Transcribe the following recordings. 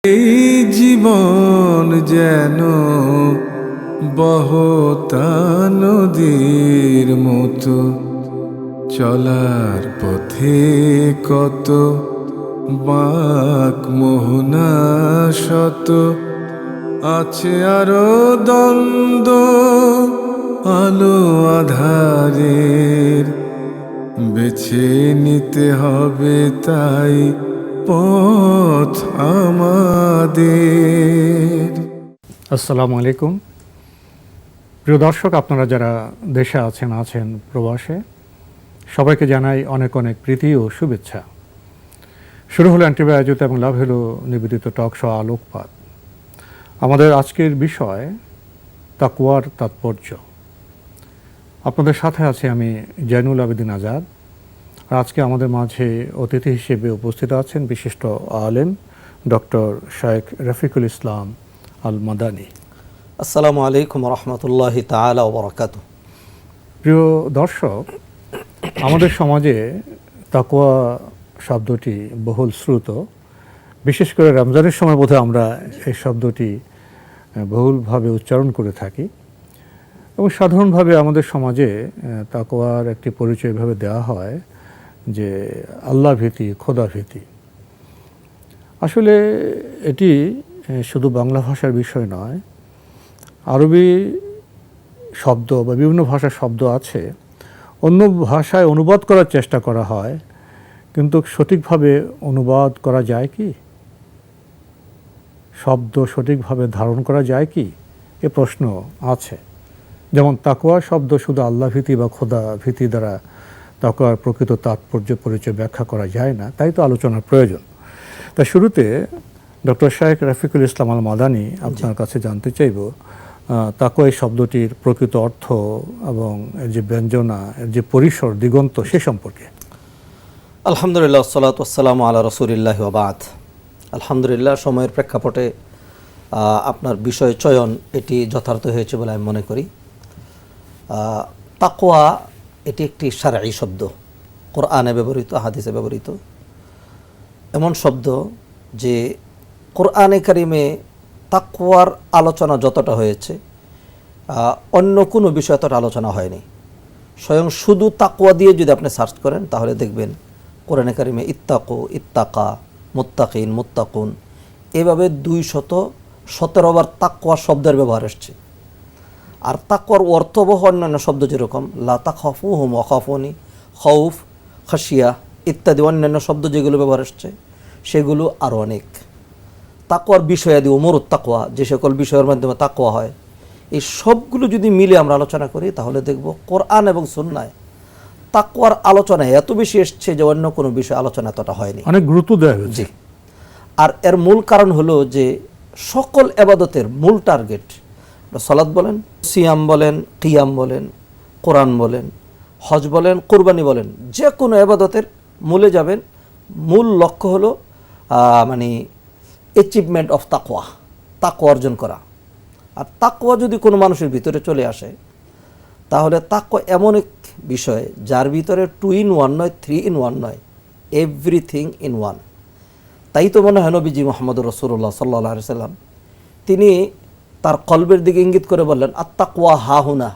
এই জীবন যেন বহতা নদীর মতো, চলার পথে কত বাঁক মোহনা শত, আছে আরো দ্বন্দ্ব আলো আধারের, বেছে নিতে হবে তাই পথ আমাদের। আসসালামু আলাইকুম প্রিয় দর্শক, আপনারা যারা দেশে আছেন প্রবাসে, সবাইকে জানাই অনেক অনেক প্রীতি ও শুভেচ্ছা। শুরু হলো অ্যান্টিবাই আয়োজিত এবং লাভ হলো নিবেদিত টক শো আলোকপাত। আমাদের আজকের বিষয় তাকওয়ার তাৎপর্য। আপনাদের সাথে আছি আমি জয়নুল আবেদিন আজাদ। আর আজকে আমাদের মাঝে অতিথি হিসেবে উপস্থিত আছেন বিশিষ্ট আলেম ডক্টর শায়েখ রফিকুল ইসলাম আল মাদানী। আসসালামু আলাইকুম রহমতুল্লাহি তাআলা ওয়া বারাকাতুহু। প্রিয় দর্শক, আমাদের সমাজে তাকওয়া শব্দটি বহুল শ্রুত। বিশেষ করে রমজানের সময় বোধহয় আমরা এই শব্দটি বহুলভাবে উচ্চারণ করে থাকি এবং সাধারণভাবে আমাদের সমাজে তাকওয়ার একটি পরিচয় এভাবে দেওয়া হয় যে আল্লাহ ভীতি, খোদা ভীতি। আসলে এটি শুধু বাংলা ভাষার বিষয় নয়, আরবি শব্দ বা বিভিন্ন ভাষার শব্দ আছে, অন্য ভাষায় অনুবাদ করার চেষ্টা করা হয়, কিন্তু সঠিকভাবে অনুবাদ করা যায় কি? শব্দ সঠিকভাবে ধারণ করা যায় কি? এ প্রশ্ন আছে। যেমন তাকওয়া শব্দ শুধু আল্লাহ ভীতি বা খোদা ভীতি দ্বারা তাকওয়ার প্রকৃত তাৎপর্য পরিচয় ব্যাখ্যা করা যায় না, তাই তো আলোচনার প্রয়োজন। তা শুরুতে ডক্টর শায়েখ রফিকুল ইসলাম আল মাদানী, আপনার কাছে জানতে চাইব তাকওয়া এই শব্দটির প্রকৃত অর্থ এবং এর যে ব্যঞ্জনা, এর যে পরিসর, দিগন্ত, সে সম্পর্কে। আলহামদুলিল্লাহ, সালাতু ওয়াসসালামু আলা রাসূলিল্লাহি ওয়া বা'দ। আলহামদুলিল্লাহ, সময়ের প্রেক্ষাপটে আপনার বিষয় চয়ন এটি যথার্থ হয়েছে বলে আমি মনে করি। তাকওয়া এটি একটি শারঈ শব্দ, কোরআনে ব্যবহৃত, হাদিসে ব্যবহৃত এমন শব্দ যে কোরআনে কারিমে তাকওয়ার আলোচনা যতটা হয়েছে অন্য কোনো বিষয় এতটা আলোচনা হয়নি। স্বয়ং শুধু তাকওয়া দিয়ে যদি আপনি সার্চ করেন তাহলে দেখবেন কোরআনে কারিমে ইত্তাকু, ইত্তাকা, মুত্তাকিন, মুত্তাকুন এভাবে 217 বার তাকওয়া শব্দের ব্যবহার এসছে। আর তাকওয়ার অর্থবহ অন্যান্য শব্দ যেরকম লা তাখাফুহুম ওয়া খাফুনি, খৌফ, খাশিয়া ইত্যাদি অন্যান্য শব্দ যেগুলো ব্যবহার এসছে সেগুলো আরও অনেক। তাকওয়ার বিষয়াদি উমুরুত তাকওয়া, যে সকল বিষয়ের মাধ্যমে তাকওয়া হয়, এই সবগুলো যদি মিলে আমরা আলোচনা করি তাহলে দেখব কোরআন এবং সুন্নায় তাকওয়ার আলোচনা এত বেশি এসছে যে অন্য কোনো বিষয় আলোচনা এতটা হয়নি, অনেক গুরুত্ব দেওয়া হয়েছে। জি। আর এর মূল কারণ হলো যে সকল ইবাদতের মূল টার্গেট, সালাত বলেন, সিয়াম বলেন, কিয়াম বলেন, কোরআন বলেন, হজ বলেন, কুরবানি বলেন, যে কোনো ইবাদতের মূলে যাবেন, মূল লক্ষ্য হলো মানে অ্যাচিভমেন্ট অফ তাকওয়া, তাকওয়া অর্জন করা। আর তাকওয়া যদি কোনো মানুষের ভিতরে চলে আসে তাহলে তাকওয়া এমন এক বিষয় যার ভিতরে 2 in 1 নয়, 3 in 1 নয়, এভরিথিং ইন ওয়ান। তাই তো মনে হয় নবীজি মুহাম্মদুর রাসূলুল্লাহ সাল্লাল্লাহু আলাইহি সাল্লাম তিনি তার কলবের দিকে ইঙ্গিত করে বললেন আত-তাকওয়া হাহুনা,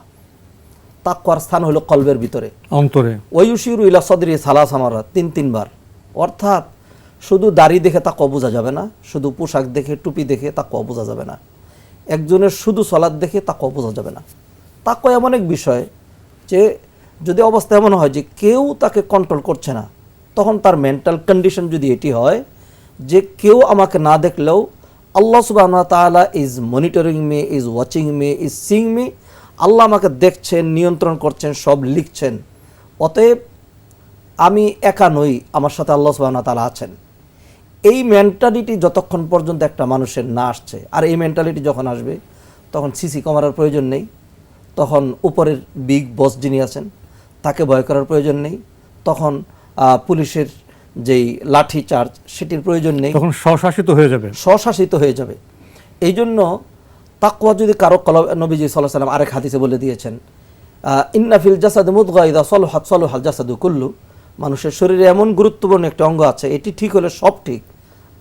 তাকওয়ার স্থান হলো কলবের ভিতরে, অন্তরে। ওয়ায়ুশিরু ইলা সাদরি সালাসা মারাত, 3 বার। অর্থাৎ শুধু দাড়ি দেখে তাকওয়া বোঝা যাবে না, শুধু পোশাক দেখে, টুপি দেখে তাকওয়া বোঝা যাবে না, একজনের শুধু সালাত দেখে তাকওয়া বোঝা যাবে না। তাকওয়া এমন এক বিষয় যে যদি অবস্থা এমন হয় যে কেউ তাকে কন্ট্রোল করছে না, তখন তার মেন্টাল কন্ডিশন যদি এটি হয় যে কেউ আমাকে না দেখলেও আল্লাহ সুবহানাহু ওয়া তাআলা is monitoring me, is watching me, is seeing me, Allah আমাকে দেখছেন, নিয়ন্ত্রণ করছেন, সব লিখছেন, অতএব আমি একা নই, আমার সাথে আল্লাহ সুবহানাহু ওয়া তাআলা আছেন। এই মেন্টালিটি যতক্ষণ পর্যন্ত একটা মানুষের না আসছে, আর এই মেন্টালিটি যখন আসবে তখন সিসি ক্যামেরার প্রয়োজন নেই, তখন উপরের বিগ বস যিনি আছেন তাকে ভয় করার প্রয়োজন নেই, তখন পুলিশের যেই লাঠি চার্জ সেটির প্রয়োজন নেই, তখন স্বশাসিত হয়ে যাবে, স্বশাসিত হয়ে যাবে। এই জন্য তাকওয়া যদি কারো নবীজি সাল্লাল্লাহু আলাইহি সাল্লাম আরেক হাদিসে বলে দিয়েছেন ইন্না ফিল জাসাদি মুদগা ইযা সালাহাত সালাহাল জাসাদু কুল্লু, মানুষের শরীরে এমন গুরুত্বপূর্ণ একটা অঙ্গ আছে, এটি ঠিক হলে সব ঠিক,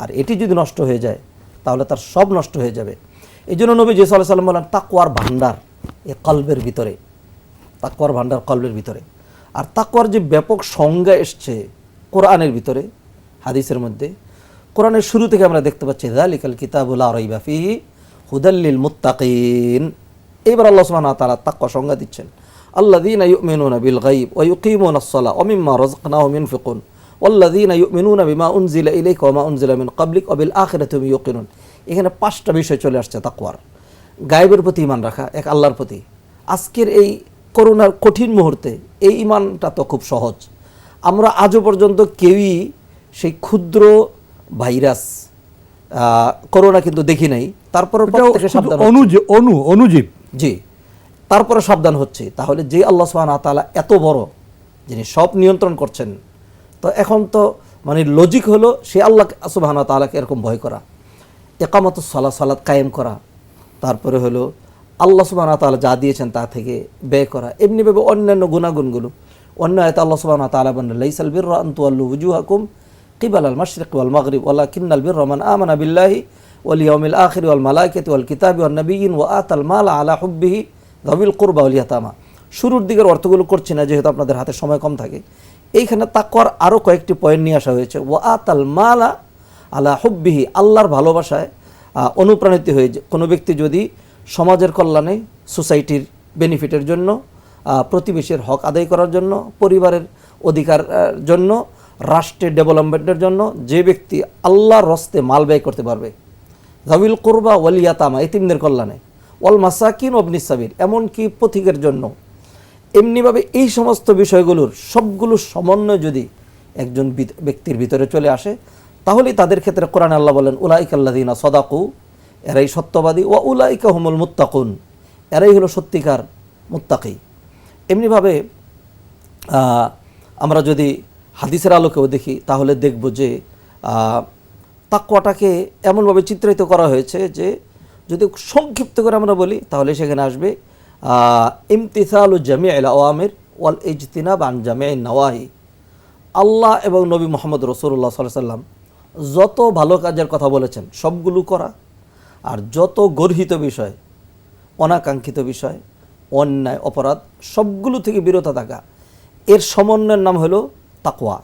আর এটি যদি নষ্ট হয়ে যায় তাহলে তার সব নষ্ট হয়ে যাবে। এই জন্য নবী সাল্লাল্লাহু আলাইহি ওয়াসাল্লাম বলেন তাকওয়ার ভান্ডার এ কলবের ভিতরে, তাকওয়ার ভান্ডার কলবের ভিতরে। আর তাকওয়ার যে ব্যাপক সংজ্ঞা এসছে কোরআনের ভিতরে, হাদিসের মধ্যে, কোরআনের শুরু থেকে আমরা দেখতে পাচ্ছি যালিকাল কিতাবু লা রাইবা ফীহি হুদাল লিল মুত্তাকিন। এইবার আল্লাহ সুবহানাহু ওয়া তাআলা তাকওয়া সংজ্ঞা দিচ্ছেন, আল্লাযীনা ইউমিনুনা বিল গায়ব ওয়া ইউকিমুনাস সালাহ ওয়া মিম্মা রাযাকনাহুম ইউনফিকুন ওয়াল্লাযীনা ইউমিনুনা বিমা উনজিলা ইলাইকা ওয়া মা উনজিলা মিন ক্বাবলিক ওয়া বিল আখিরাতি হুম ইউকিনুন। এখানে 5টা বিষয় চলে আসছে তাকওয়ার। গায়েবের প্রতি ঈমান রাখা, এক আল্লাহর প্রতি। আজকের এই করোনার কঠিন মুহূর্তে এই ঈমানটা তো খুব সহজ। আমরা আজও পর্যন্ত কেউই সেই ক্ষুদ্র ভাইরাস করোনা কিন্তু দেখি নাই, তারপরে প্রত্যেকে সাবধান হচ্ছে। অনুজীব, জি, তারপরে সাবধান হচ্ছে। তাহলে যে আল্লাহ সুবহানাহু ওয়া তাআলা এত বড়, যিনি সব নিয়ন্ত্রণ করছেন, তো এখন তো মানে লজিক হলো সে আল্লাহ সুবহানাহু ওয়া তাআলাকে এরকম ভয় করা, ইকামাতুস সালাত, সালাত কায়েম করা, তারপরে হলো আল্লাহ সুবহানাহু ওয়া তাআলা যা দিয়েছেন তা থেকে ব্যয় করা। এমনিভাবে অন্যান্য গুণাগুণগুলো, অন্য আয়াতে আল্লাহ সুবহানাহু ওয়া তাআলা বলেন লাইসাল বিররা আন তুওয়াল্লু উজুহাকুম কিবালাল মাশরিক ওয়াল মাগরিব ওয়ালাকিন্নাল বিররা মান আমানা বিল্লাহি ওয়াল ইয়াউমিল আখির ওয়াল মালাইকাতি ওয়াল কিতাবি ওয়ান নাবিয়্যিন ওয়া আতাল মালা আলা হুব্বিহি যাবিল কুরবা ওয়াল ইয়াতামা। শুরুর দিকের অর্থগুলো করছি না, যেহেতু আপনাদের হাতে সময় কম থাকে। এইখানে তাকওয়ার আরও কয়েকটি পয়েন্ট নিয়ে আসা হয়েছে। ওয়া আতাল মালা আলা হুব্বিহি, আল্লাহর ভালোবাসায় অনুপ্রাণিত হয়ে কোনো ব্যক্তি যদি সমাজের কল্যাণে, সোসাইটির বেনিফিটের জন্য, প্রতিবেশীর হক আদায় করার জন্য, পরিবারের অধিকার জন্য, রাষ্ট্রের ডেভেলপমেন্টের জন্য যে ব্যক্তি আল্লাহর রস্তে মাল ব্যয় করতে পারবে, যাবিল কুরবা ওয়াল ইয়াতামা, এতিমদের কল্যাণে, ওয়াল মাসাকিন ওয়াবনিস সাবিল, এমনকি পথিকের জন্য, এমনিভাবে এই সমস্ত বিষয়গুলোর সবগুলো সমন্বয় যদি একজন ব্যক্তির ভিতরে চলে আসে, তাহলেই তাদের ক্ষেত্রে কোরআনে আল্লাহ বলেন উলাইকাল্লাযীনা সাদাকু, এরাই সত্যবাদী, ওয়া উলাইকা হুমুল মুত্তাকুন, এরাই হলো সত্যিকার মুত্তাকি। এমনিভাবে আমরা যদি হাদিসের আলোকেও দেখি তাহলে দেখব যে তাকওয়াটাকে এমনভাবে চিত্রিত করা হয়েছে যে যদি সংক্ষিপ্ত করে আমরা বলি তাহলে সেখানে আসবে ইমতিসালু জামিউল আওয়ামির ওয়াল ইজতিনাব আন জামিউন নওয়াহি। আল্লাহ এবং নবী মুহাম্মদ রাসূলুল্লাহ সাল্লাল্লাহু আলাইহি ওয়াসাল্লাম যত ভালো কাজের কথা বলেছেন সবগুলো করা, আর যত গর্হিত বিষয়, অনাকাঙ্ক্ষিত বিষয়, অন্যায়, অপরাধ, সবগুলো থেকে বিরত থাকা, এর সমন্বয়ের নাম হলো তাকওয়া।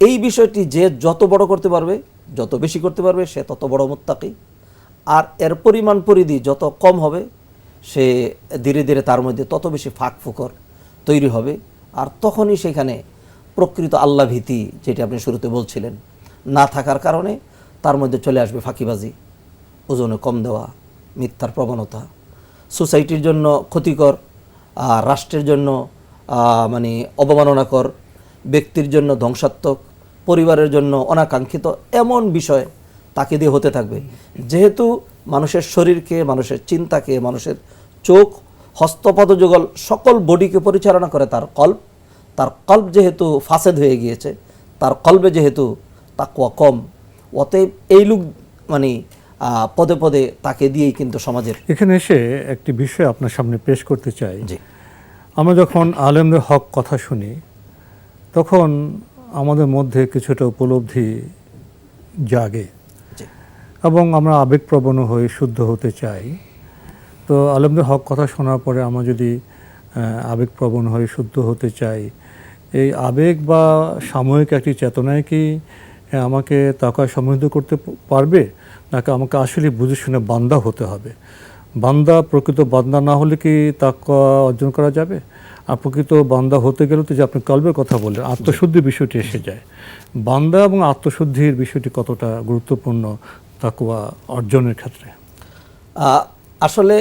এই বিষয়টি যে যত বড় করতে পারবে, যত বেশি করতে পারবে, সে তত বড় মুত্তাকি। আর এর পরিমাণ পরিধি যত কম হবে, সে ধীরে ধীরে তার মধ্যে তত বেশি ফাঁক ফুকর তৈরি হবে। আর তখনই সেখানে প্রকৃত আল্লাহ ভীতি, যেটি আপনি শুরুতে বলছিলেন, না থাকার কারণে তার মধ্যে চলে আসবে ফাঁকিবাজি, ওজনে কম দেওয়া, মিথ্যার প্রবণতা, সোসাইটির জন্য ক্ষতিকর, রাষ্ট্রের জন্য মানে অবমাননাকর, ব্যক্তির জন্য ধ্বংসাত্মক, পরিবারের জন্য অনাকাঙ্ক্ষিত, এমন বিষয় তাকে দিয়ে হতে থাকবে। যেহেতু মানুষের শরীরকে, মানুষের চিন্তাকে, মানুষের চোখ, হস্তপদ যুগল সকল বডিকে পরিচালনা করে তার কল্ব, তার কল্ব যেহেতু ফাসেদ হয়ে গিয়েছে, তার কল্বে যেহেতু তাকওয়া কম, অতএব এই লোক মানে পদে পদে তাকে দিয়েই কিন্তু সমাজের। এখানে এসে একটি বিষয় আপনার সামনে পেশ করতে চাই। জি, আমরা যখন আলেমদের হক কথা শুনি তখন আমাদের মধ্যে কিছুটা উপলব্ধি জাগে এবং আমরা আবেগপ্রবণ হয়ে শুদ্ধ হতে চাই। তো আলেমদের হক কথা শোনার পরে আমরা যদি আবেগপ্রবণ হয়ে শুদ্ধ হতে চাই, এই আবেগ বা সাময়িক একটি চেতনায় কি আমাকে তাকওয়ায় সমৃদ্ধ করতে পারবে, নাকি আমাকে আসলে বুঝে শুনে বান্দা হতে হবে? বান্দা, প্রকৃত বান্দা না হলে কি তাকওয়া অর্জন করা যাবে? আর প্রকৃত বান্দা হতে গেলে তো যে আপনি কলবের কথা বললেন, আত্মশুদ্ধির বিষয়টি এসে যায়। বান্দা এবং আত্মশুদ্ধির বিষয়টি কতটা গুরুত্বপূর্ণ তাকওয়া অর্জনের ক্ষেত্রে? আসলে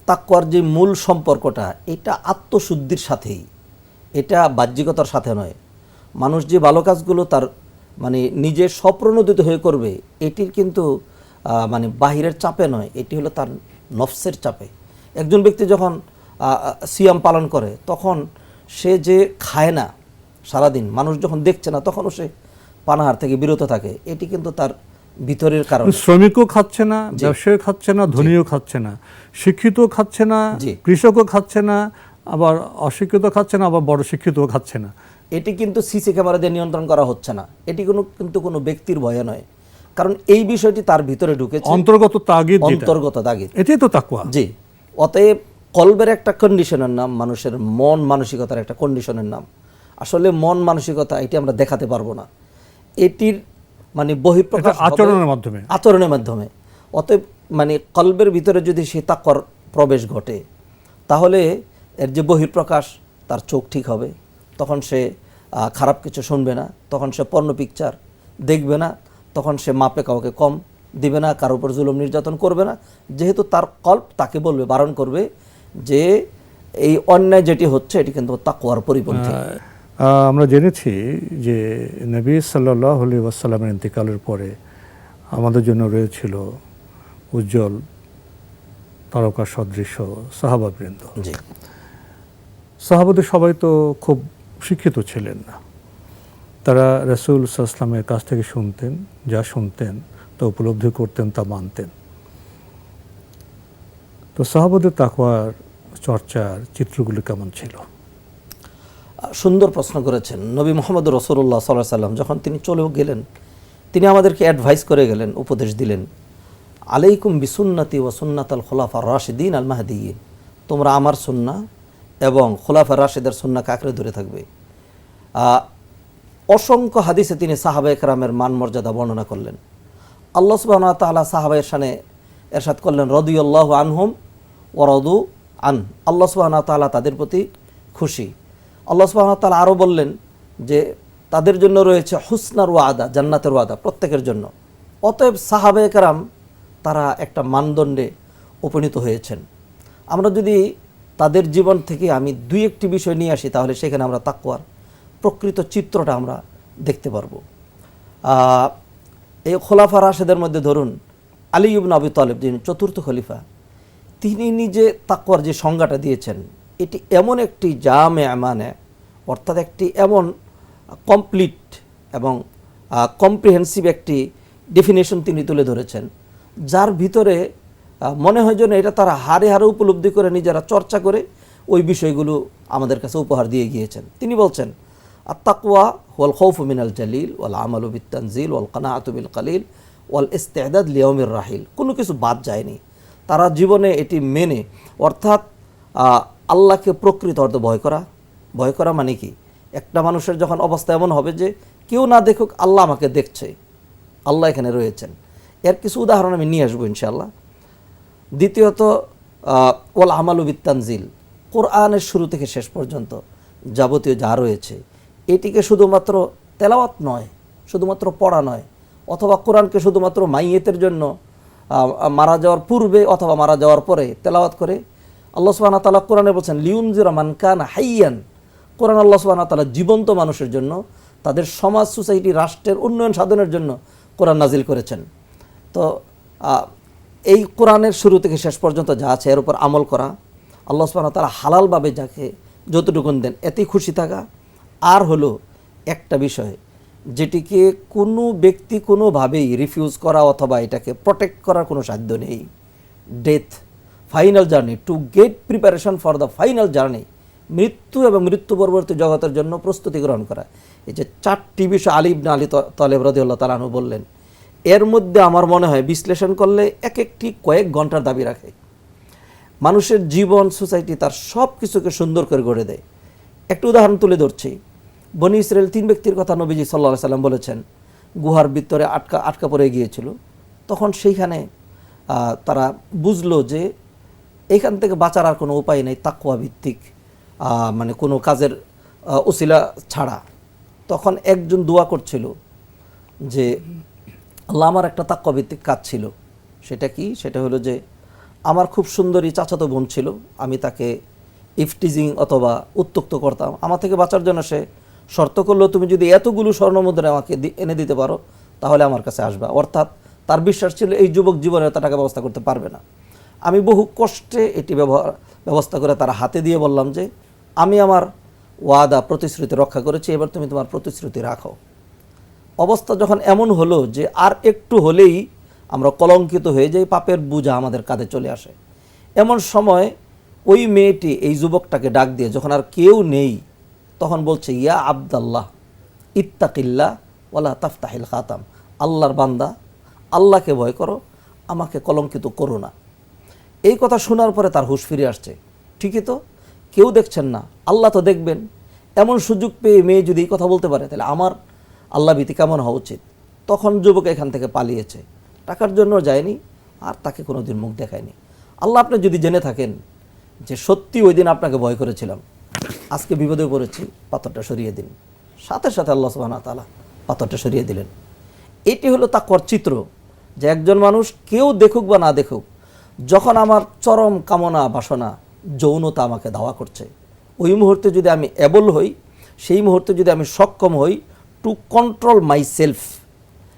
তাকওয়ার যে মূল সম্পর্কটা, এটা আত্মশুদ্ধির সাথেই, এটা বাহ্যিকতার সাথে নয়। মানুষ যে ভালো কাজগুলো তার মানে নিজে স্বপ্রণোদিত হয়ে করবে, এটির কিন্তু মানে বাহিরের চাপে নয়, এটি হলো তার নফসের চাপে। একজন ব্যক্তি যখন সিয়াম পালন করে তখন সে যে খায় না সারাদিন, মানুষ যখন দেখছে না তখনও সে পানাহার থেকে বিরত থাকে, এটি কিন্তু তার ভিতরের কারণ। শ্রমিকও খাচ্ছে না, ব্যবসায়ী খাচ্ছে না, ধনীও খাচ্ছে না, শিক্ষিতও খাচ্ছে না, কৃষকও খাচ্ছে না, আবার অশিক্ষিত খাচ্ছে না, আবার বড় শিক্ষিতও খাচ্ছে না। এটি কিন্তু সিসি ক্যামেরা দিয়ে নিয়ন্ত্রণ করা হচ্ছে না, এটি কিন্তু কোনো ব্যক্তির ভয়ে নয়। কারণ এই বিষয়টি তার ভিতরে ঢুকেছে, অন্তর্গত তাগিদ, অন্তর্গত তাগিদ। এটাই তো তাকওয়া। জি, অতএব কলবের একটা কন্ডিশনের নাম, মানুষের মন মানসিকতার একটা কন্ডিশনের নাম। আসলে মন মানসিকতা এটি আমরা দেখাতে পারবো না, এটির মানে বহিঃপ্রকাশ আচরণের মাধ্যমে। অতএব মানে কলবের ভিতরে যদি সেই তাকওয়ার প্রবেশ ঘটে, তাহলে এর যে বহিঃপ্রকাশ, তার চোখ ঠিক হবে, তখন সে খারাপ কিছু শুনবে না, তখন সে পর্ন পিকচার দেখবে না, তখন সে মাপে কাউকে কম দিবে না, কারোর উপর জুলুম নির্যাতন করবে না, যেহেতু তার কল্প তাকে বলবে, বারণ করবে যে এই অন্যায় যেটি হচ্ছে এটি কিন্তু তাকওয়ার পরিপন্থী। আমরা জেনেছি যে নবী সাল্লাল্লাহু আলাইহি ওয়াসাল্লামের ইন্তেকালের পরে আমাদের জন্য রয়েছিল উজ্জ্বল তারকা সদৃশ সাহাবাবৃন্দ। জি, সাহাবাদের সবাই তো খুব শিক্ষিত ছিলেন না, তারা রাসূল সাল্লাল্লাহু আলাইহি ওয়াসাল্লামের কাছ থেকে শুনতেন, যা শুনতেন তা উপলব্ধি করতেন, তা মানতেন। তো সাহাবাদের তাকওয়ার চর্চার চিত্রগুলো কেমন ছিল? সুন্দর প্রশ্ন করেছেন। নবী মুহাম্মদ রাসূলুল্লাহ সাল্লাল্লাহু আলাইহি ওয়াসাল্লাম যখন তিনি চলেও গেলেন, তিনি আমাদেরকে অ্যাডভাইস করে গেলেন, উপদেশ দিলেন, আলাইকুম বিসুন্নতি ওয়া সুন্নাতাল খুলাফার রাশিদিন আল মাহদিয়িন, তোমরা আমার সুন্নাহ এবং খুলাফার রাশিদের সুন্নাহকে আঁকড়ে ধরে থাকবে। অসংখ্য হাদিসে তিনি সাহাবায়ে কেরামের মান মর্যাদা বর্ণনা করলেন। আল্লাহ সুবহানাহু ওয়া তাআলা সাহাবায়ের শানে ইরশাদ করলেন, রাদিয়াল্লাহু আনহুম ওয়া রাদু আন, আল্লাহ সুবহানাহু ওয়া তাআলা তাদের প্রতি খুশি। আল্লাহ সুবহানাহু ওয়া তাআলা আরও বললেন যে তাদের জন্য রয়েছে হুসনার ওয়াদা, জান্নাতের ওয়াদা প্রত্যেকের জন্য। অতএব সাহাবায়ে কেরাম তারা একটা মানদণ্ডে উপনীত হয়েছেন। আমরা যদি তাদের জীবন থেকে আমি দুই একটি বিষয় নিয়ে আসি, তাহলে সেখানে আমরা তাকওয়ার প্রকৃত চিত্রটা আমরা দেখতে পারবো। এই খোলাফা রাশেদের মধ্যে ধরুন আলী ইবনে আবি তালেব, যিনি চতুর্থ খলিফা, তিনি নিজে তাকওয়ার যে সংজ্ঞাটা দিয়েছেন, এটি এমন একটি জামে মানে, অর্থাৎ একটি এমন কমপ্লিট এবং কম্প্রিহেন্সিভ একটি ডেফিনেশন তিনি তুলে ধরেছেন, যার ভিতরে মনে হয় যেন এটা তারা হারে হারে উপলব্ধি করে নিজেরা চর্চা করে ওই বিষয়গুলো আমাদের কাছে উপহার দিয়ে গিয়েছেন। তিনি বলছেন, আত-তাকওয়া ওয়াল খাউফু মিনাল জালিল ওয়াল আমালু বিত-তানজিল ওয়াল কানাআতু বিল কালিল ওয়াল ইস্তি'দাদ লিয়াউমির রাহিল। কোনো কিছু বাদ যায়নি, তারা জীবনে এটি মেনে, অর্থাৎ আল্লাহকে প্রকৃত অর্থে ভয় করা। ভয় করা মানে কি? একটা মানুষের যখন অবস্থা এমন হবে যে কেউ না দেখুক, আল্লাহ আমাকে দেখছে, আল্লাহ এখানে রয়েছেন। এর কিছু উদাহরণ আমি নিয়ে আসবো ইনশাআল্লাহ। দ্বিতীয়ত ওয়াল আমালু বিত-তানজিল, কোরআনের শুরু থেকে শেষ পর্যন্ত যাবতীয় যা রয়েছে, এটিকে শুধুমাত্র তেলাওয়াত নয়, শুধুমাত্র পড়া নয়, অথবা কোরআনকে শুধুমাত্র মাইয়েতের জন্য মারা যাওয়ার পূর্বে অথবা মারা যাওয়ার পরে তেলাওয়াত করে। আল্লাহ সুবহানাহু ওয়া তাআলা কোরআনে বলছেন, লিউনজিরা মান কানা হাইয়ান, কোরআন আল্লাহ সুবহানাহু ওয়া তাআলা জীবন্ত মানুষের জন্য, তাদের সমাজ, সোসাইটি, রাষ্ট্রের উন্নয়ন সাধনের জন্য কোরআন নাজিল করেছেন। তো এই কোরআনের শুরু থেকে শেষ পর্যন্ত যা আছে এর উপর আমল করা, আল্লাহ সুবহানাহু ওয়া তাআলা হালালভাবে যাকে যতটুকুন দেন এতেই খুশি থাকা। আর হলো একটা বিষয় যেটিকে কোনো ব্যক্তি কোনোভাবেই রিফিউজ করা অথবা এটাকে প্রোটেক্ট করার কোনো সাধ্য নেই, death, final journey, to get preparation for the final journey, মৃত্যু এবং মৃত্যু পরবর্তী জগতের জন্য প্রস্তুতি গ্রহণ করা। এই যে চারটি বিষয় আলী ইবনে আবি তালেব রাদিয়াল্লাহু তাআলা আনহু বললেন, এর মধ্যে আমার মনে হয় বিশ্লেষণ করলে এক একটি কয়েক ঘন্টার দাবি রাখে। মানুষের জীবন, সোসাইটি তার সব কিছুকে সুন্দর করে গড়ে দেয়। একটু উদাহরণ তুলে ধরছি। বনি ইসরায়েল 3 ব্যক্তির কথা নবীজি সাল্লাল্লাহু আলাইহি সাল্লাম বলেছেন, গুহার ভিতরে আটকা পড়ে গিয়েছিল। তখন সেইখানে তারা বুঝলো যে এইখান থেকে বাঁচার আর কোনো উপায় নেই, তাকওয়া ভিত্তিক মানে কোনো কাজের উসিলা ছাড়া। তখন একজন দোয়া করছিল যে আল্লাহ, আমার একটা তাকওয়া ভিত্তিক কাজ ছিল। সেটা কি? সেটা হলো যে আমার খুব সুন্দরী চাচাতো বোন ছিল, আমি তাকে ইফটিজিং অথবা উত্ত্যক্ত করতাম। আমার থেকে বাঁচার জন্য সে শর্ত করলো, তুমি যদি এতগুলো স্বর্ণমুদ্রা আমাকে এনে দিতে পারো তাহলে আমার কাছে আসবা। অর্থাৎ তার বিশ্বাস ছিল এই যুবক জীবনে এত টাকা ব্যবস্থা করতে পারবে না। আমি বহু কষ্টে এটি ব্যবস্থা করে তার হাতে দিয়ে বললাম যে আমি আমার ওয়াদা, প্রতিশ্রুতি রক্ষা করেছি, এবার তুমি তোমার প্রতিশ্রুতি রাখো। অবস্থা যখন এমন হলো যে আর একটু হলেই আমরা কলঙ্কিত হয়ে যাই, পাপের বোঝা আমাদের কাঁধে চলে আসে, এমন সময় ওই মেয়েটি এই যুবকটাকে ডাক দিয়ে, যখন আর কেউ নেই, তখন বলছে, ইয়া আবদাল্লাহ ইত্তাকিল্লাহ ওয়ালা তাফতাহিল খাতাম, আল্লাহর বান্দা, আল্লাহকে ভয় করো, আমাকে কলঙ্কিত করো না। এই কথা শোনার পরে তার হুঁশ ফিরে আসছে। ঠিকই তো, কেউ দেখছেন না, আল্লাহ তো দেখবেন। এমন সুযোগ পেয়ে মেয়ে যদি এই কথা বলতে পারে, তাহলে আমার আল্লাহ ভীতি কেমন হওয়া উচিত। তখন যুবক এখান থেকে পালিয়েছে, টাকার জন্য যায়নি, আর তাকে কোনো দিন মুখ দেখায়নি। আল্লাহ, আপনি যদি জেনে থাকেন যে সত্যি ওই দিন আপনাকে ভয় করেছিলাম, আজকে বিপদে পড়েছি, পাথরটা সরিয়ে দিন। সাথে সাথে আল্লাহ সুবহানাহু ওয়া তাআলা পাথরটা সরিয়ে দিলেন। এটি হলো তাকওয়ার চিত্র, যে একজন মানুষ কেউ দেখুক বা না দেখুক, যখন আমার চরম কামনা বাসনা যৌনতা আমাকে ধাওয়া করছে, ওই মুহূর্তে যদি আমি এবল হই, সেই মুহূর্তে যদি আমি সক্ষম হই টু কন্ট্রোল মাই সেলফ,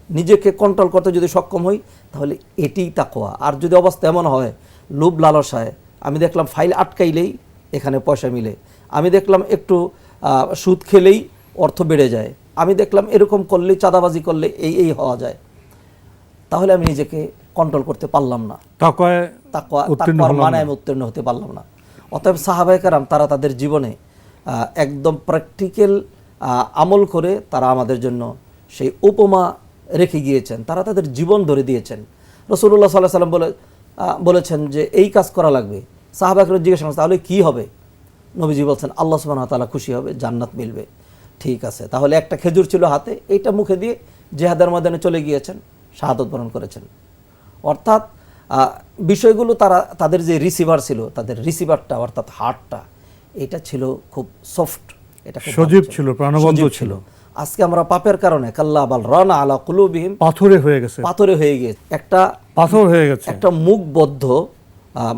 নিজেকে কন্ট্রোল করতে যদি সক্ষম হই, তাহলে এটিই তাকওয়া। আর যদি অবস্থা এমন হয়, লোভ লালসায় আমি দেখলাম ফাইল আটকাইলেই এখানে পয়সা মিলে, আমি দেখলাম একটু সুদ খেলেই অর্থ বেড়ে যায়, আমি দেখলাম এরকম করলেই চাঁদাবাজি করলে এই হওয়া যায়, তাহলে আমি নিজেকে কন্ট্রোল করতে পারলাম না, তাকওয়ার মানে আমি উত্তীর্ণ হতে পারলাম না। অতএব সাহাবায়ে কেরাম তারা তাদের জীবনে একদম প্র্যাকটিক্যাল আমল করে তারা আমাদের জন্য সেই উপমা রেখে গিয়েছেন, তারা তাদের জীবন ধরে দিয়েছেন। রাসূলুল্লাহ সাল্লাল্লাহু আলাইহি ওয়াসাল্লাম বলেছেন যে এই কাজ করা লাগবে। সাহাবায়ে কেরাম জিজ্ঞাসা করেন, তাহলে কি হবে? নবীজি বলছেন, আল্লাহ সুবহানাহু ওয়া তাআলা খুশি হবে, জান্নাত মিলবে। ঠিক আছে, তাহলে একটা খেজুর ছিল হাতে, এইটা মুখে দিয়ে জিহাদের ময়দানে চলে গিয়েছেন, শাহাদত বরণ করেছেন। অর্থাৎ বিষয়গুলো তারা তাদের যে রিসিভার ছিল, তাদের রিসিভারটা অর্থাৎ হার্টটা, এটা ছিল খুব সফট, এটা খুব সজীব ছিল, প্রাণবন্ত ছিল। আজকে আমরা পাপের কারণে কাল্লা বাল রানা আলা কুলুবিহিম, পাথরে হয়ে গেছে, পাথরে হয়ে গিয়েছে। একটা পাথর হয়ে গেছে, একটা মুখবদ্ধ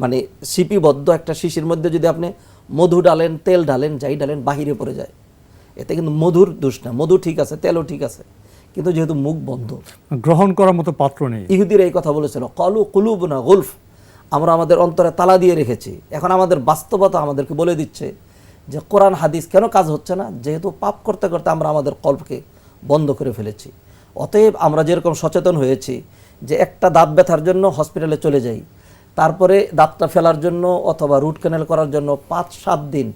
মানে সিপিবদ্ধ একটা শিশির মধ্যে যদি আপনি মধু ডালেন, তেল ডালেন, যাই ডালেন, বাহিরে পড়ে যায়। এতে কিন্তু মধুর দোষ না, মধু ঠিক আছে, তেলও ঠিক আছে, কিন্তু যেহেতু মুখ বন্ধ, গ্রহণ করার মতো পাত্র নেই। ইহুদিরা এই কথা বলেছিল, কলু কুলুবুনা গুলফ, আমরা আমাদের অন্তরে তালা দিয়ে রেখেছি। এখন আমাদের বাস্তবতা আমাদেরকে বলে দিচ্ছে যে কোরআন হাদিস কেন কাজ হচ্ছে না, যেহেতু পাপ করতে করতে আমরা আমাদের কল্পকে বন্ধ করে ফেলেছি। অতএব আমরা যেরকম সচেতন হয়েছি যে একটা দাঁত ব্যথার জন্য হসপিটালে চলে যাই, তারপরে দাঁতটা ফেলার জন্য অথবা রুট ক্যানেল করার জন্য 5-7 দিন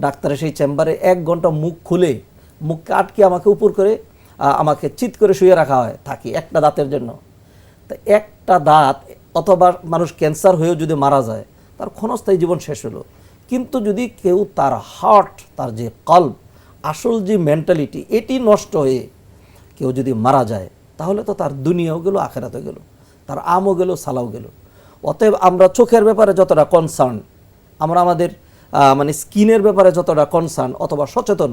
ডাক্তারের সেই চেম্বারে 1 ঘন্টা মুখ খুলে মুখকে আটকে আমাকে উপর করে আমাকে চিৎ করে শুয়ে রাখা হয় থাকি একটা দাঁতের জন্য। তো একটা দাঁত, অথবা মানুষ ক্যান্সার হয়েও যদি মারা যায়, তার ক্ষণস্থায়ী জীবন শেষ হলো। কিন্তু যদি কেউ তার হার্ট, তার যে কল্ব, আসল যে মেন্টালিটি, এটি নষ্ট হয়ে কেউ যদি মারা যায়, তাহলে তো তার দুনিয়াও গেল, আখেরাতও গেল, তার আমও গেল, সালাও গেল। অতএব আমরা চোখের ব্যাপারে যতটা কনসার্ন, আমরা আমাদের মানে স্কিনের ব্যাপারে যতটা কনসার্ন অথবা সচেতন,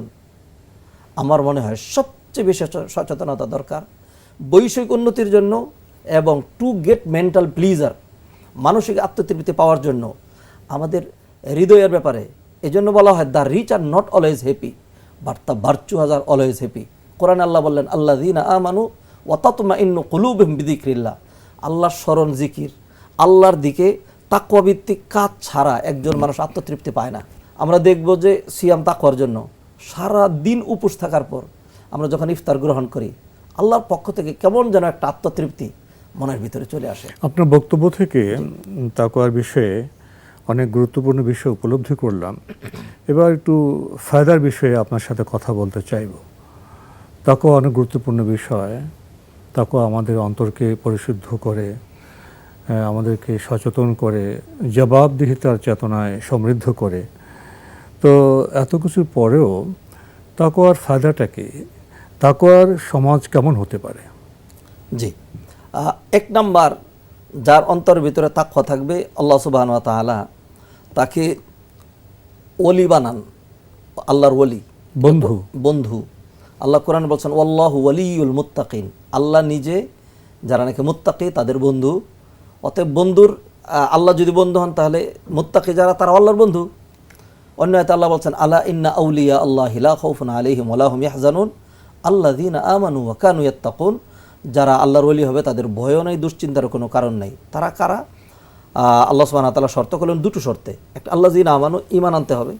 আমার মনে হয় সবচেয়ে বেশি সচেতনতা দরকার বৈষয়িক উন্নতির জন্য এবং টু গেট মেন্টাল প্লিজার, মানসিক আত্মতৃপ্তি পাওয়ার জন্য আমাদের হৃদয়ের ব্যাপারে। এজন্য বলা হয় the rich are not always happy, but the virtuous are always happy. কোরআনে আল্লাহ বললেন, আল্লাযীনা আমানু ওয়া তাতমাইন্নু কুলুবুহুম বিযিকরিল্লাহ। আল্লাহর স্মরণ, জিকির, আল্লাহর দিকে তাকওয়া ভিত্তিক কাজ ছাড়া একজন মানুষ আত্মতৃপ্তি পায় না। আমরা দেখব যে সিয়াম তাকওয়ার জন্য সারা দিন উপোস থাকার পর আমরা যখন ইফতার গ্রহণ করি, আল্লাহর পক্ষ থেকে কেমন যেন একটা আত্মতৃপ্তি মনের ভিতরে চলে আসে। আপনার বক্তব্য থেকে তাকওয়ার বিষয়ে অনেক গুরুত্বপূর্ণ বিষয় উপলব্ধি করলাম। এবার একটু ফায়দার বিষয়ে আপনার সাথে কথা বলতে চাইব। তাকওয়া অনেক গুরুত্বপূর্ণ বিষয়। তাকওয়া আমাদের অন্তরকে পরিশুদ্ধ করে, আমাদেরকে সচেতন করে, জবাবদিহিতার চেতনায় সমৃদ্ধ করে। তো এত কিছুর পরেও তাকওয়ার ফায়দাটা কি? তাকওয়ার সমাজ কেমন হতে পারে? জি, 1 নাম্বার, যার অন্তরের ভিতরে তাকওয়া থাকবে, আল্লাহ সুবহানাহু ওয়া তাআলা তাকে ওলি বানান, আল্লাহর ওলি, বন্ধু। আল্লাহ কোরআনে বলছেন, ওয়াল্লাহু ওয়ালিয়ুল মুত্তাকিন, আল্লাহ নিজে যারা নাকি মুত্তাকি তাদের বন্ধু। অতএব বন্ধুর আল্লাহ যদি বন্ধু হন, তাহলে মুত্তাকি যারা, তারা আল্লাহর বন্ধু। অন্য আয়াতে আল্লাহ বলছেন, আলা ইন্না আউলিয়া আল্লাহি লা খাউফুন আলাইহিম ওয়া লা হুম ইয়াহজানুন আল্লাযীনা আমানু ওয়া কানু ইয়াত্তাকুন। যারা আল্লাহর ওলি হবে তাদের ভয়ও নেই, দুশ্চিন্তার কোনো কারণ নেই। তারা কারা? আল্লাহ সুবহানাহু ওয়া তাআলা শর্ত করলেন 2টো শর্তে। একটা আল্লাযীনা আমানু, ঈমান আনতে হবে,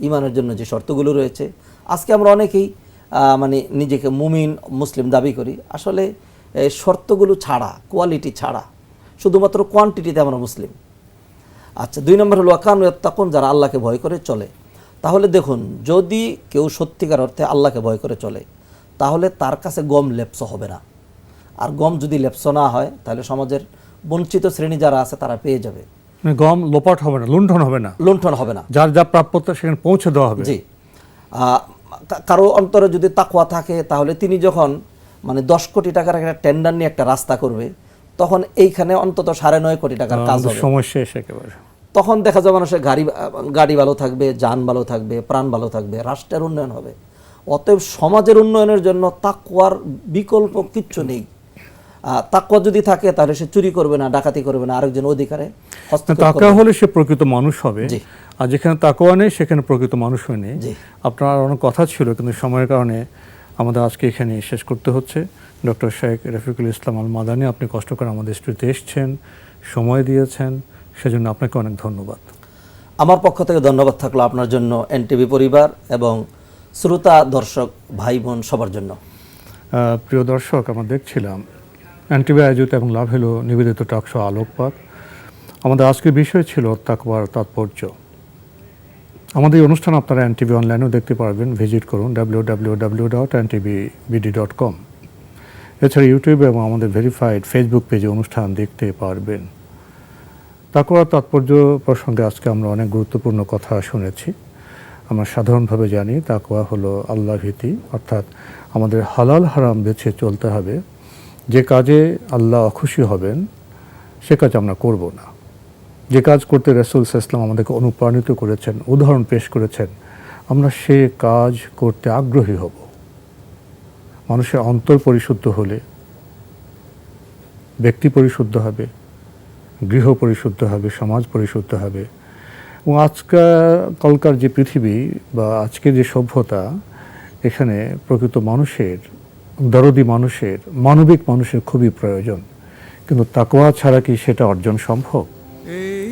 ঈমানের জন্য যে শর্তগুলো রয়েছে। আজকে আমরা অনেকেই মানে নিজেকে মুমিন, মুসলিম দাবি করি, আসলে শর্তগুলো ছাড়া, কোয়ালিটি ছাড়া, শুধুমাত্র কোয়ান্টিটিতে আমরা মুসলিম। আচ্ছা, 2 নম্বর হলো ওয়াকানু ইয়াত্তাকুন, যারা আল্লাহকে ভয় করে চলে। তাহলে দেখুন, যদি কেউ সত্যিকার অর্থে আল্লাহকে ভয় করে চলে, তাহলে তার কাছে গম লেপস হবে না। আর গম যদি লেপ্স না হয় তাহলে সমাজের বঞ্চিত শ্রেণী যারা আছে তারা পেয়ে যাবে। মানে গম লোপাট হবে না, লুণ্ঠন হবে না, লুণ্ঠন হবে না। যার যা প্রাপ্যতা সেখানে পৌঁছে দেওয়া হবে। জি, কারো অন্তরে যদি তাকওয়া থাকে তাহলে তিনি যখন মানে 10 কোটি টাকার একটা টেন্ডার নিয়ে একটা রাস্তা করবে, তখন এইখানে অন্তত 9.5 কোটি টাকার কাজ হবে। সমস্যা এসে একেবারে তখন দেখা যাবে মানুষের গাড়ি ভালো থাকবে, যান ভালো থাকবে, প্রাণ ভালো থাকবে, রাষ্ট্রের উন্নয়ন হবে। অতএব সমাজের উন্নয়নের জন্য তাকওয়ার বিকল্প কিচ্ছু নেই। তাকওয়া যদি থাকে তাহলে সে চুরি করবে না, ডাকাতি করবে না, আরেকজন অধিকারে হস্তক্ষেপ করবে তাকওয়া হলে সে প্রকৃত মানুষ হবে। জি। আর যেখানে তাকওয়া নেই সেখানে প্রকৃত মানুষ হয় নেই। জি। আপনার অনেক কথা ছিল, কিন্তু সময়ের কারণে আমাদের আজকে এখানে শেষ করতে হচ্ছে। ডক্টর শেখ রফিকুল ইসলাম আল মাদানী, আপনি কষ্ট করে আমাদের স্টুডিওতে এসেছেন, সময় দিয়েছেন, সেজন্য আপনাকে অনেক ধন্যবাদ। আমার পক্ষ থেকে ধন্যবাদ থাকলো আপনার জন্য, এনটিভি পরিবার এবং শ্রোতা দর্শক ভাই বোন সবার জন্য। প্রিয় দর্শক, আমরা দেখছিলাম এনটিভি আয়োজিত এবং লাভ হলো নিবেদিত টকশো আলোকপাত। আমাদের আজকের বিষয় ছিল তাকওয়ার তাৎপর্য। আমাদের এই অনুষ্ঠান আপনারা এনটিভি অনলাইনেও দেখতে পারবেন, ভিজিট করুন www.ntvbd.com। এছাড়া ইউটিউবে এবং আমাদের ভেরিফাইড ফেসবুক পেজে অনুষ্ঠান দেখতে পারবেন। তাকওয়ার তাৎপর্য প্রসঙ্গে আজকে আমরা অনেক গুরুত্বপূর্ণ কথা শুনেছি। আমরা সাধারণভাবে জানি তাকওয়া হলো আল্লাহ ভীতি, অর্থাৎ আমাদের হালাল হারাম বেছে চলতে হবে। যে কাজে আল্লাহ অখুশি হবেন সে কাজ আমরা করব না। যে কাজ করতে রাসূল সাল্লাল্লাহু আলাইহি ওয়াসাল্লাম আমাদেরকে অনুপ্রাণিত করেছেন, উদাহরণ পেশ করেছেন, আমরা সে কাজ করতে আগ্রহী হব। মানুষের অন্তর পরিশুদ্ধ হলে ব্যক্তি পরিশুদ্ধ হবে, গৃহ পরিশুদ্ধ হবে, সমাজ পরিশুদ্ধ হবে। এবং আজকালকার যে পৃথিবী বা আজকের যে সভ্যতা, এখানে প্রকৃত মানুষের, দরদি মানুষের, মানবিক মানুষের খুবই প্রয়োজন। কিন্তু তাকওয়া ছাড়া কি সেটা অর্জন সম্ভব?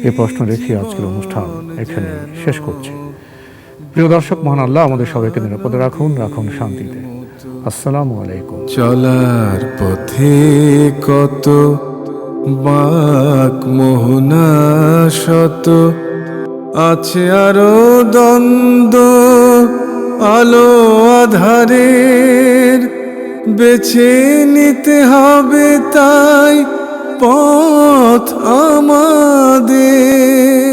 এই প্রশ্ন রেখে আজকের অনুষ্ঠান এখানে শেষ করছি। প্রিয় দর্শক, মহান আল্লাহ আমাদের সবাইকে নিরাপদে রাখুন, রাখুন শান্তিতে। আসসালামু আলাইকুম। চলার পথে কত বাক মোহনা শত, আছে আরো দ্বন্দ্ব আলো আধারের, বেছে নিতে হবে তাই পথ আমাদের।